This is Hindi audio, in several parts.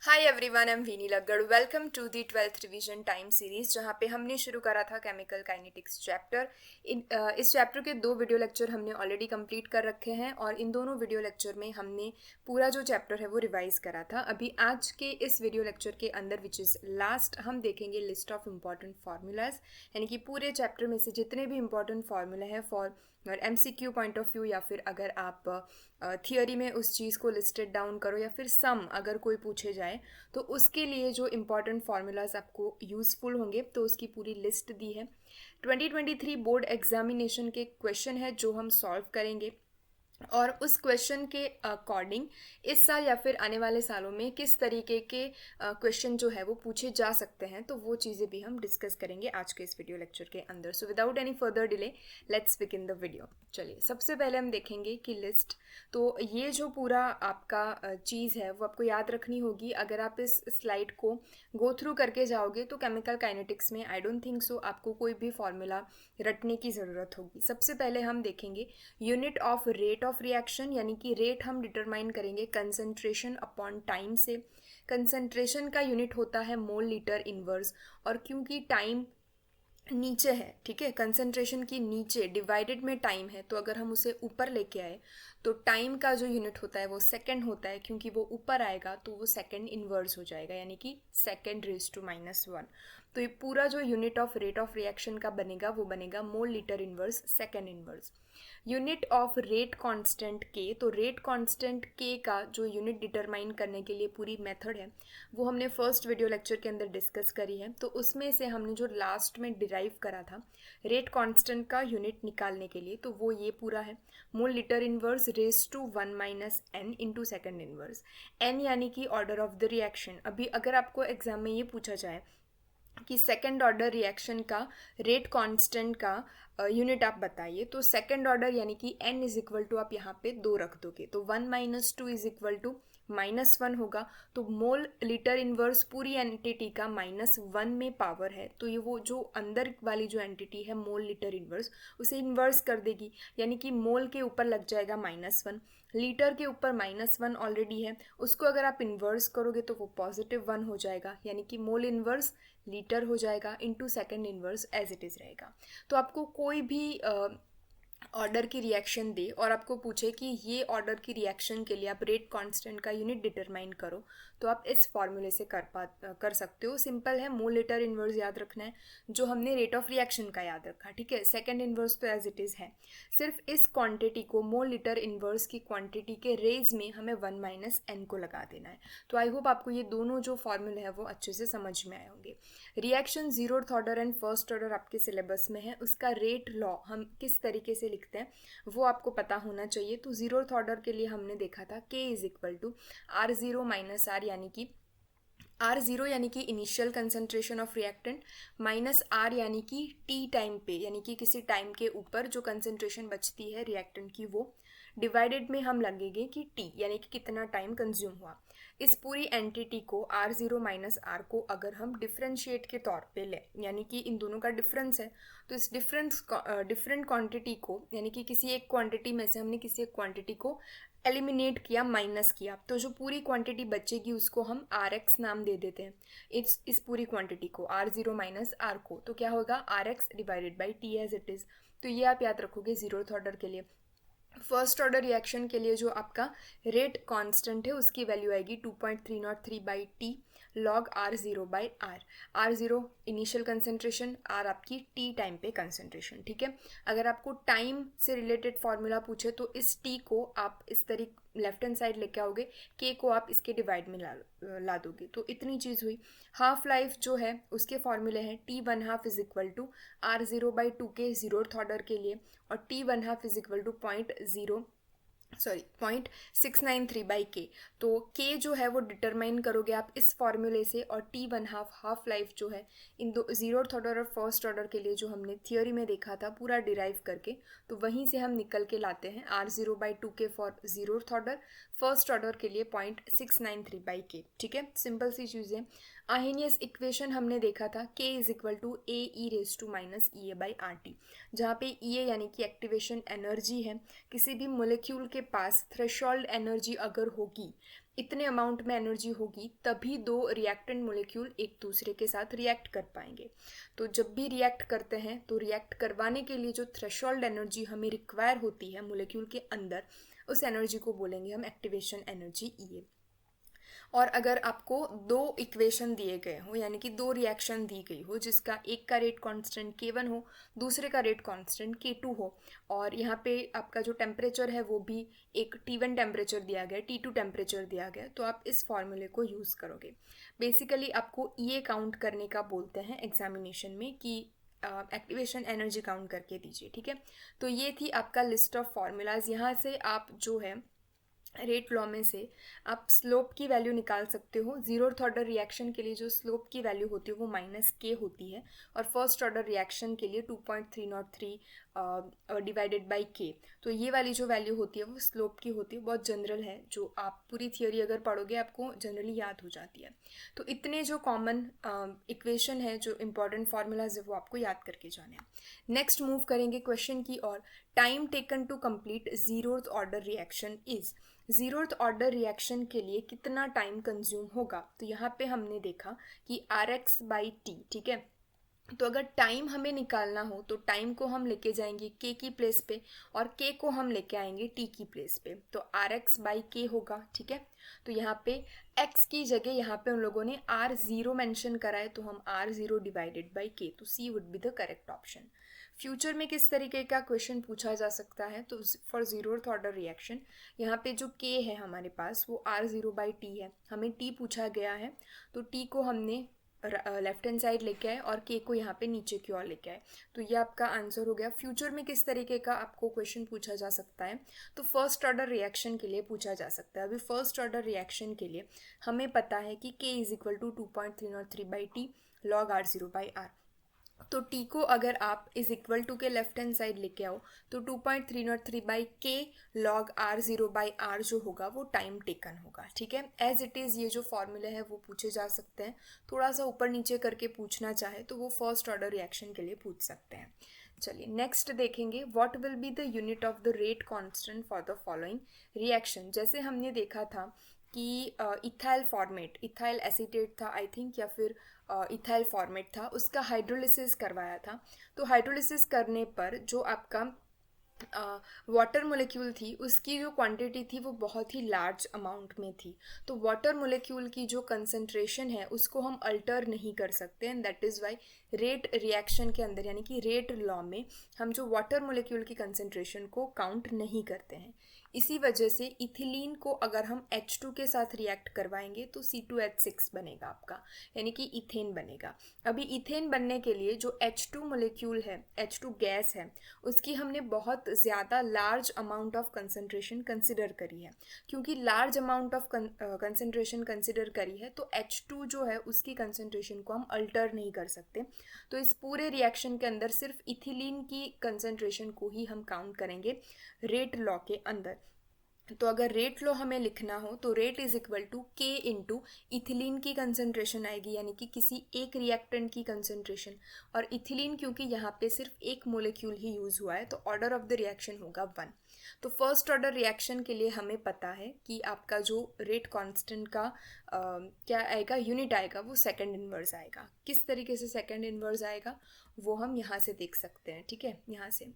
Hi everyone, I am Vini Laggad. Welcome to the 12th revision time series, जहाँ पे हमने शुरू करा था केमिकल काइनेटिक्स चैप्टर। इस चैप्टर के 2 वीडियो लेक्चर हमने ऑलरेडी कंप्लीट कर रखे हैं और इन दोनों वीडियो लेक्चर में हमने पूरा जो चैप्टर है वो रिवाइज करा था। अभी आज के इस वीडियो लेक्चर के अंदर विच इज़ लास्ट, हम देखेंगे लिस्ट ऑफ इम्पॉर्टेंट फार्मूलाज, यानी कि पूरे चैप्टर में से जितने भी इम्पॉर्टेंट फार्मूला है for MCQ point of view, या फिर अगर आप थियोरी में उस चीज़ को लिस्टेड डाउन करो, या फिर सम अगर कोई पूछे जाए तो उसके लिए जो इम्पॉर्टेंट फार्मूलाज आपको यूज़फुल होंगे तो उसकी पूरी लिस्ट दी है। 2023 बोर्ड एग्जामिनेशन के क्वेश्चन है जो हम सॉल्व करेंगे, और उस क्वेश्चन के अकॉर्डिंग इस साल या फिर आने वाले सालों में किस तरीके के क्वेश्चन जो है वो पूछे जा सकते हैं, तो वो चीज़ें भी हम डिस्कस करेंगे आज के इस वीडियो लेक्चर के अंदर। So without any further delay let's begin the video. चलिए, सबसे पहले हम देखेंगे कि लिस्ट। तो ये जो पूरा आपका चीज़ है वो आपको याद रखनी होगी। अगर आप इस स्लाइड को गो थ्रू करके जाओगे तो केमिकल काइनेटिक्स में आई डोंट थिंक सो आपको कोई भी फॉर्मूला रटने की ज़रूरत होगी। सबसे पहले हम देखेंगे unit of rate of reaction, यानी कि रेट हम डिटरमाइन करेंगे कंसंट्रेशन अपॉन टाइम से। कंसंट्रेशन का यूनिट होता है मोल लीटर इनवर्स, और क्योंकि टाइम नीचे है, ठीक है, कंसंट्रेशन की नीचे डिवाइडेड में टाइम है, तो अगर हम उसे ऊपर लेके आए तो टाइम का जो यूनिट होता है वो सेकंड होता है। क्योंकि वो ऊपर आएगा तो वो सेकंड इनवर्स हो जाएगा, यानी कि सेकंड रेज टू -1। तो ये पूरा जो unit of rate of reaction का बनेगा वो बनेगा मोल litre inverse second inverse. Unit of rate constant के, तो रेट कांस्टेंट के का जो यूनिट डिटरमाइन करने के लिए पूरी मेथड है वो हमने फर्स्ट वीडियो लेक्चर के अंदर डिस्कस करी है। तो उसमें से हमने जो लास्ट में डिराइव करा था रेट कांस्टेंट का यूनिट निकालने के लिए, तो वो ये पूरा है mole litre inverse raise to 1 - n into second inverse. n यानी कि ऑर्डर ऑफ द रिएक्शन। अभी अगर आपको एग्जाम में ये पूछा जाए कि सेकेंड ऑर्डर रिएक्शन का रेट कांस्टेंट का यूनिट आप बताइए, तो सेकेंड ऑर्डर यानी कि n इज इक्वल टू आप यहाँ पे 2 रख दोगे, तो 1 - 2 इज इक्वल टू -1 होगा। तो मोल लीटर इनवर्स पूरी एंटिटी का -1 में पावर है, तो ये वो जो अंदर वाली जो एंटिटी है मोल लीटर इनवर्स उसे इन्वर्स कर देगी, यानी कि मोल के ऊपर लग जाएगा -1, लीटर के ऊपर -1 ऑलरेडी है, उसको अगर आप इन्वर्स करोगे तो वो +1 हो जाएगा, यानी कि मोल इन्वर्स लीटर हो जाएगा into second inverse as it is रहेगा। तो आपको कोई भी ऑर्डर की रिएक्शन दे और आपको पूछे कि ये ऑर्डर की रिएक्शन के लिए आप रेट कांस्टेंट का यूनिट डिटरमाइन करो, तो आप इस फॉर्मूले से कर सकते हो। सिंपल है, मोल लीटर इनवर्स याद रखना है जो हमने रेट ऑफ रिएक्शन का याद रखा, ठीक है। सेकंड इनवर्स तो एज इट इज़ है, सिर्फ इस क्वांटिटी को मोल लीटर इनवर्स की क्वांटिटी के रेज में हमें 1 - n को लगा देना है। तो आई होप आपको ये दोनों जो फॉर्मूले है वो अच्छे से समझ में आए होंगे। Reaction zeroth order and first order आपके सिलेबस में है, उसका रेट लॉ हम किस तरीके से लिखते हैं वो आपको पता होना चाहिए। तो जीरोथ ऑर्डर के लिए हमने देखा था K is equal to R0 - R, यानी कि R0 यानी कि initial concentration of reactant minus R यानी कि T टाइम पे, यानी कि किसी टाइम के ऊपर जो कंसंट्रेशन बचती है रिएक्टेंट की वो, डिवाइडेड में हम लगेंगे कि T यानी कि कितना टाइम कंज्यूम हुआ। इस पूरी एंटिटी को R0 - R को अगर हम डिफरेंशिएट के तौर पे लें, यानी कि इन दोनों का डिफरेंस है, तो इस डिफरेंट क्वांटिटी को, यानी कि किसी एक क्वांटिटी में से हमने किसी एक क्वांटिटी को एलिमिनेट किया, माइनस किया, तो जो पूरी क्वांटिटी बचेगी उसको हम RX नाम दे देते हैं। इस पूरी क्वांटिटी को R0 - R को, तो क्या होगा RX divided by T as it is. तो ये आप याद रखोगे जीरोथ ऑर्डर के लिए। फर्स्ट ऑर्डर रिएक्शन के लिए जो आपका रेट कांस्टेंट है उसकी वैल्यू आएगी 2.303/T log R0/R। R0 initial concentration, R आपकी T टाइम पे कंसंट्रेशन, ठीक है। अगर आपको टाइम से रिलेटेड फॉर्मूला पूछे तो इस T को आप इस तरीके लेफ्ट हैंड साइड लेके आओगे, K को आप इसके डिवाइड में ला दोगे, तो इतनी चीज़ हुई। हाफ लाइफ जो है उसके फॉर्मूले हैं T1/2 is equal to R0/2K zeroth order के लिए, और T1/2 is equal to 0.693/K। तो K जो है वो डिटरमाइन करोगे आप इस फॉर्मूले से, और T1/2 हाफ लाइफ जो है इन दो जीरोथ ऑर्डर और फर्स्ट ऑर्डर के लिए जो हमने थियोरी में देखा था पूरा डिराइव करके, तो वहीं से हम निकल के लाते हैं R0/2K for zeroth order, first order के लिए 0.693/K, ठीक है। सिंपल सी चीज़ें। आर्हेनियस इक्वेशन हमने देखा था K is equal to AE⁻ जहाँ पे E यानी कि एक्टिवेशन एनर्जी है। किसी भी मोलिक्यूल के पास थ्रेशोल्ड एनर्जी अगर होगी इतने अमाउंट में एनर्जी होगी तभी दो रिएक्टेंट मोलिक्यूल एक दूसरे के साथ रिएक्ट कर पाएंगे। तो जब भी रिएक्ट करते हैं तो रिएक्ट करवाने के लिए जो थ्रेशोल्ड एनर्जी हमें रिक्वायर होती है मोलिक्यूल के अंदर, उस एनर्जी को बोलेंगे हम एक्टिवेशन एनर्जी ई। और अगर आपको दो इक्वेशन दिए गए हो, यानी कि दो रिएक्शन दी गई हो जिसका एक का रेट कांस्टेंट K1 हो, दूसरे का रेट कांस्टेंट K2 हो, और यहाँ पे आपका जो टेम्परेचर है वो भी एक T1 टेम्परेचर दिया गया, T2 टेम्परेचर दिया गया, तो आप इस फॉर्मूले को यूज़ करोगे। बेसिकली आपको ये काउंट करने का बोलते हैं एग्जामिनेशन में कि एक्टिवेशन एनर्जी काउंट करके दीजिए, ठीक है। तो ये थी आपका लिस्ट ऑफ फार्मूलाज। यहाँ से आप जो है रेट लॉ में से आप स्लोप की वैल्यू निकाल सकते हो। जीरोथ ऑर्डर रिएक्शन के लिए जो स्लोप की वैल्यू होती है वो -k होती है, और फर्स्ट ऑर्डर रिएक्शन के लिए 2.303 डिवाइडेड बाई k। तो ये वाली जो वैल्यू होती है वो स्लोप की होती है, बहुत जनरल है, जो आप पूरी थियोरी अगर पढ़ोगे आपको जनरली याद हो जाती है। तो इतने जो कॉमन इक्वेशन है, जो इंपॉर्टेंट फार्मूलाज है, वो आपको याद करके जाने हैं। नेक्स्ट मूव करेंगे क्वेश्चन की और। Time taken to complete zeroth order reaction is. Zeroth order reaction के लिए कितना टाइम कंज्यूम होगा? तो यहाँ पे हमने देखा कि Rx/T, ठीक है। तो अगर टाइम हमें निकालना हो तो टाइम को हम लेके जाएंगे k की प्लेस पे, और k को हम लेके आएंगे t की प्लेस पे, तो Rx/k होगा, ठीक है। तो यहाँ पे x की जगह यहाँ पे उन लोगों ने R0 मेंशन करा है, तो हम R0 डिवाइडेड बाई k, तो C would be the correct option. Future में किस तरीके का क्वेश्चन पूछा जा सकता है? तो फॉर जीरोथ ऑर्डर रिएक्शन यहाँ पे जो k है हमारे पास वो R0/T है, हमें t पूछा गया है, तो t को हमने लेफ्ट हैंड साइड लेके आए और के को यहाँ पे नीचे की ओर लेके आए, तो ये आपका आंसर हो गया। फ्यूचर में किस तरीके का आपको क्वेश्चन पूछा जा सकता है? तो फर्स्ट ऑर्डर रिएक्शन के लिए पूछा जा सकता है। अभी फर्स्ट ऑर्डर रिएक्शन के लिए हमें पता है कि k = 2.303/T log R0/R। तो t को अगर आप इज इक्वल टू के लेफ्ट हैंड साइड लेके आओ तो 2.303/k log R0/R जो होगा वो टाइम टेकन होगा, ठीक है। एज इट इज़ ये जो फॉर्मूले है वो पूछे जा सकते हैं, थोड़ा सा ऊपर नीचे करके पूछना चाहे तो वो फर्स्ट ऑर्डर रिएक्शन के लिए पूछ सकते हैं। चलिए नेक्स्ट देखेंगे, what will be the unit of the rate constant for the following reaction. जैसे हमने देखा था कि इथाइल फॉर्मेट, इथाइल एसीटेट था आई थिंक, या फिर इथाइल फॉर्मेट था, उसका हाइड्रोलिसिस करवाया था। तो हाइड्रोलिसिस करने पर जो आपका वाटर मोलिक्यूल थी उसकी जो क्वांटिटी थी वो बहुत ही लार्ज अमाउंट में थी। तो वाटर मोलिक्यूल की जो कंसंट्रेशन है उसको हम अल्टर नहीं कर सकते, and that is why rate reaction के अंदर, यानी कि रेट लॉ में हम जो वाटर मोलिक्यूल की कंसंट्रेशन को काउंट नहीं करते हैं। इसी वजह से इथिलीन को अगर हम H2 के साथ रिएक्ट करवाएंगे तो C2H6 बनेगा आपका, यानी कि इथेन बनेगा। अभी इथेन बनने के लिए जो H2 मोलिक्यूल है, H2 गैस है, उसकी हमने बहुत ज़्यादा large amount of concentration consider करी है। क्योंकि large amount of concentration consider करी है तो H2 जो है उसकी कंसंट्रेशन को हम अल्टर नहीं कर सकते। तो इस पूरे रिएक्शन के अंदर सिर्फ इथिलीन की कंसंट्रेशन को ही हम काउंट करेंगे रेट लॉ के अंदर। तो अगर रेट लो हमें लिखना हो तो rate is equal to k into ethylene की कंसंट्रेशन आएगी, यानी कि किसी एक रिएक्टेंट की कंसंट्रेशन, और इथिलीन क्योंकि यहाँ पे सिर्फ एक मोलिक्यूल ही यूज़ हुआ है तो ऑर्डर ऑफ द रिएक्शन होगा 1। तो फर्स्ट ऑर्डर रिएक्शन के लिए हमें पता है कि आपका जो रेट कांस्टेंट का क्या आएगा, यूनिट आएगा, वो सेकंड इन्वर्स आएगा। किस तरीके से सेकंड इन्वर्स आएगा वो हम यहाँ से देख सकते हैं, ठीक है। यहाँ से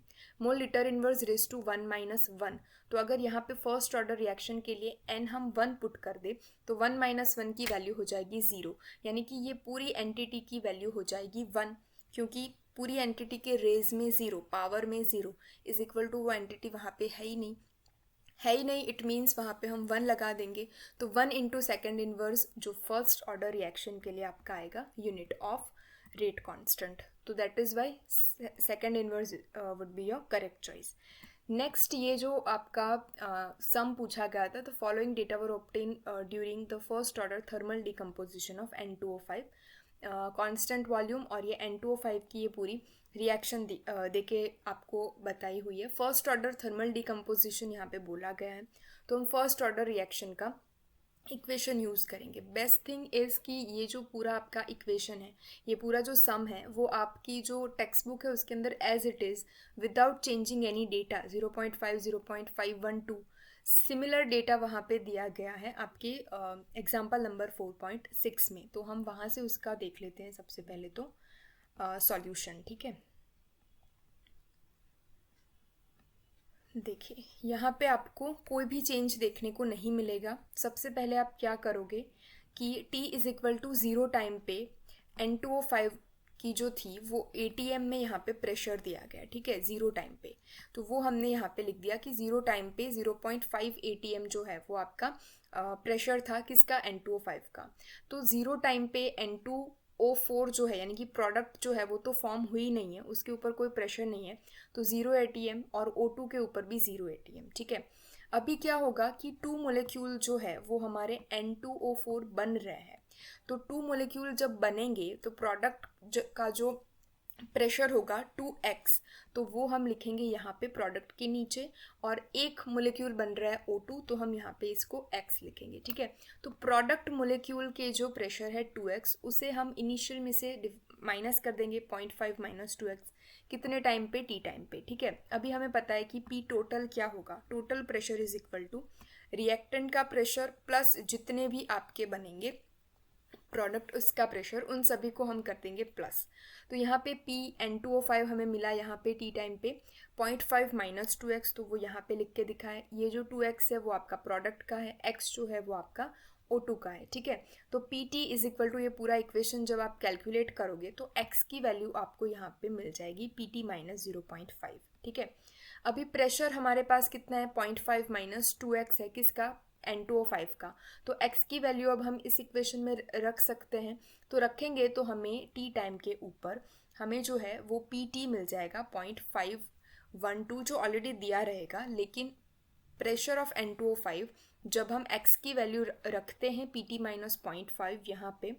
mole litre inverse raise to 1 - 1। तो अगर यहाँ पे फर्स्ट ऑर्डर रिएक्शन के लिए n हम 1 पुट कर दे तो 1 - 1 की वैल्यू हो जाएगी 0, यानी कि ये पूरी एंटिटी की वैल्यू हो जाएगी 1, क्योंकि पूरी एंटिटी के रेज में 0, पावर में 0 इज इक्वल टू वो एंटिटी वहाँ पे है ही नहीं, इट मीन्स वहाँ पे हम 1 लगा देंगे। तो 1 इंटू सेकेंड इन्वर्स जो फर्स्ट ऑर्डर रिएक्शन के लिए आपका आएगा यूनिट ऑफ रेट कांस्टेंट। तो that is why second inverse would be your correct choice. Next ये जो आपका सम पूछा गया था, तो following data were obtain during the first order thermal decomposition of N2O5 constant volume, और ये N2O5 की ये पूरी रिएक्शन देके आपको बताई हुई है। फर्स्ट ऑर्डर थर्मल डिकम्पोजिशन यहाँ पे बोला गया है, तो हम फर्स्ट ऑर्डर रिएक्शन का इक्वेशन यूज़ करेंगे। बेस्ट थिंग इज़ कि ये जो पूरा आपका इक्वेशन है, ये पूरा जो सम है वो आपकी जो टेक्स्ट बुक है उसके अंदर as it is without changing any data 0.5, 0.512 similar data वहाँ पे दिया गया है आपके एग्जाम्पल नंबर 4.6 में। तो हम वहाँ से उसका देख लेते हैं सबसे पहले तो सॉल्यूशन। ठीक है, देखिए यहाँ पे आपको कोई भी चेंज देखने को नहीं मिलेगा। सबसे पहले आप क्या करोगे कि t is equal to 0 time पे N2O5 की जो थी वो ATM में यहाँ पे प्रेशर दिया गया, ठीक है, 0 टाइम पे। तो वो हमने यहाँ पे लिख दिया कि 0 टाइम पे 0.5 ATM जो है वो आपका प्रेशर था किसका, N2O5 का। तो 0 टाइम पे N2O4 जो है यानी कि प्रोडक्ट जो है वो तो फॉर्म हुई नहीं है, उसके ऊपर कोई प्रेशर नहीं है, तो 0 ATM, और O2 के ऊपर भी 0 ATM। ठीक है, अभी क्या होगा कि 2 मोलिक्यूल जो है वो हमारे N2O4 बन रहे हैं। तो 2 मोलिक्यूल जब बनेंगे तो प्रोडक्ट का जो प्रेशर होगा 2x, तो वो हम लिखेंगे यहाँ पे प्रोडक्ट के नीचे, और एक मोलिक्यूल बन रहा है O2, तो हम यहाँ पे इसको x लिखेंगे। ठीक है, तो प्रोडक्ट मोलिक्यूल के जो प्रेशर है 2x, उसे हम इनिशियल में से माइनस कर देंगे 0.5 माइनस 2x, कितने टाइम पे, t टाइम पे। ठीक है, अभी हमें पता है कि p टोटल क्या होगा, total pressure is equal to reactant का प्रेशर प्लस जितने भी आपके बनेंगे प्रोडक्ट उसका प्रेशर, उन सभी को हम कर देंगे प्लस। तो यहाँ पे P N2O5 हमें मिला यहाँ पे t टाइम पे 0.5 माइनस 2x, तो वो यहाँ पे लिख के दिखा है। ये जो 2x है वो आपका प्रोडक्ट का है, x जो है वो आपका O2 का है। ठीक है, तो PT इज इक्वल टू, ये पूरा इक्वेशन जब आप कैलकुलेट करोगे तो x की वैल्यू आपको यहाँ पे मिल जाएगी PT माइनस 0.5। ठीक है, अभी प्रेशर हमारे पास कितना है, 0.5 माइनस 2x है किसका, N2O5 का। तो x की वैल्यू अब हम इस इक्वेशन में रख सकते हैं, तो रखेंगे तो हमें t टाइम के ऊपर हमें जो है वो PT मिल जाएगा 0.512 जो ऑलरेडी दिया रहेगा, लेकिन प्रेशर ऑफ N2O5 जब हम x की वैल्यू रखते हैं PT माइनस 0.5 यहाँ पे,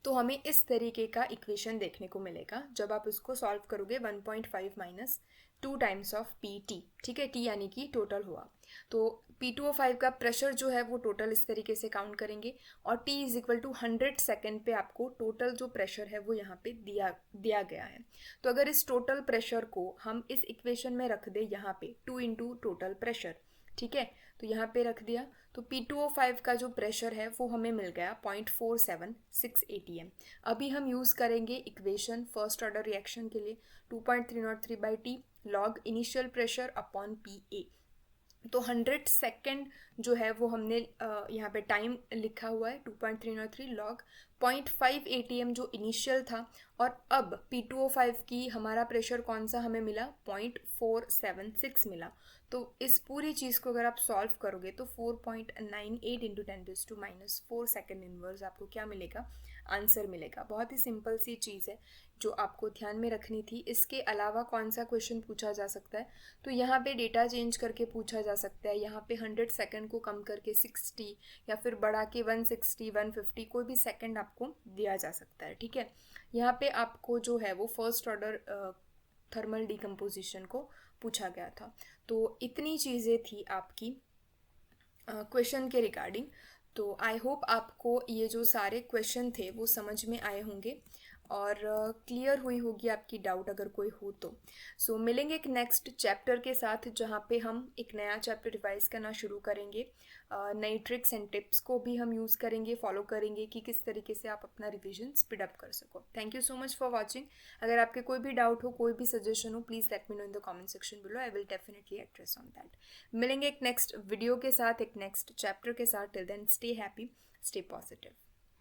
तो हमें इस तरीके का इक्वेशन देखने को मिलेगा जब आप उसको सॉल्व करोगे। 1.5 माइनस 2 टाइम्स ऑफ PT। ठीक है, T यानी कि टोटल हुआ, तो P2O5 का प्रेशर जो है वो टोटल इस तरीके से काउंट करेंगे, और T is equal to 100 second पे आपको टोटल जो प्रेशर है वो यहाँ पे दिया गया है। तो अगर इस टोटल प्रेशर को हम इस इक्वेशन में रख दें यहाँ पे 2 इंटू टोटल प्रेशर, ठीक है, तो यहाँ पे रख दिया, तो P2O5 का जो प्रेशर है वो हमें मिल गया 0.476 ATM। अभी हम यूज़ करेंगे इक्वेशन फर्स्ट ऑर्डर रिएक्शन के लिए 2.303/T log initial pressure upon PA। तो 100 सेकेंड जो है वो हमने यहाँ पे टाइम लिखा हुआ है 2.303 लॉग 0.5 ATM जो इनिशियल था, और अब P2O5 की हमारा प्रेशर कौन सा हमें मिला, 0.476 मिला। तो इस पूरी चीज़ को अगर आप सॉल्व करोगे तो 4.98 इंटू 10⁻⁻⁴ सेकेंड इनवर्स आपको क्या मिलेगा, आंसर मिलेगा। बहुत ही सिंपल सी चीज़ है जो आपको ध्यान में रखनी थी। इसके अलावा कौन सा क्वेश्चन पूछा जा सकता है, तो यहाँ पे डेटा चेंज करके पूछा जा सकता है। यहाँ पे 100 सेकेंड को कम करके 60 या फिर बढ़ा के 160 150 कोई भी सेकेंड आपको दिया जा सकता है। ठीक है, यहाँ पे आपको जो है वो फर्स्ट ऑर्डर थर्मल डिकम्पोजिशन को पूछा गया था। तो इतनी चीज़ें थी आपकी क्वेश्चन के रिगार्डिंग। तो आई होप आपको ये जो सारे क्वेश्चन थे वो समझ में आए होंगे और क्लियर हुई होगी आपकी डाउट अगर कोई हो तो। सो मिलेंगे एक नेक्स्ट चैप्टर के साथ जहाँ पे हम एक नया चैप्टर रिवाइज करना शुरू करेंगे। नई ट्रिक्स एंड टिप्स को भी हम यूज़ करेंगे, फॉलो करेंगे कि किस तरीके से आप अपना रिविजन स्पीड अप कर सको। Thank you so much for watching. अगर आपके कोई भी डाउट हो, कोई भी सजेशन हो, please let me know in the comment section below. I will definitely address on that. मिलेंगे एक नेक्स्ट वीडियो के साथ, एक नेक्स्ट चैप्टर के साथ। Till then stay happy, stay positive.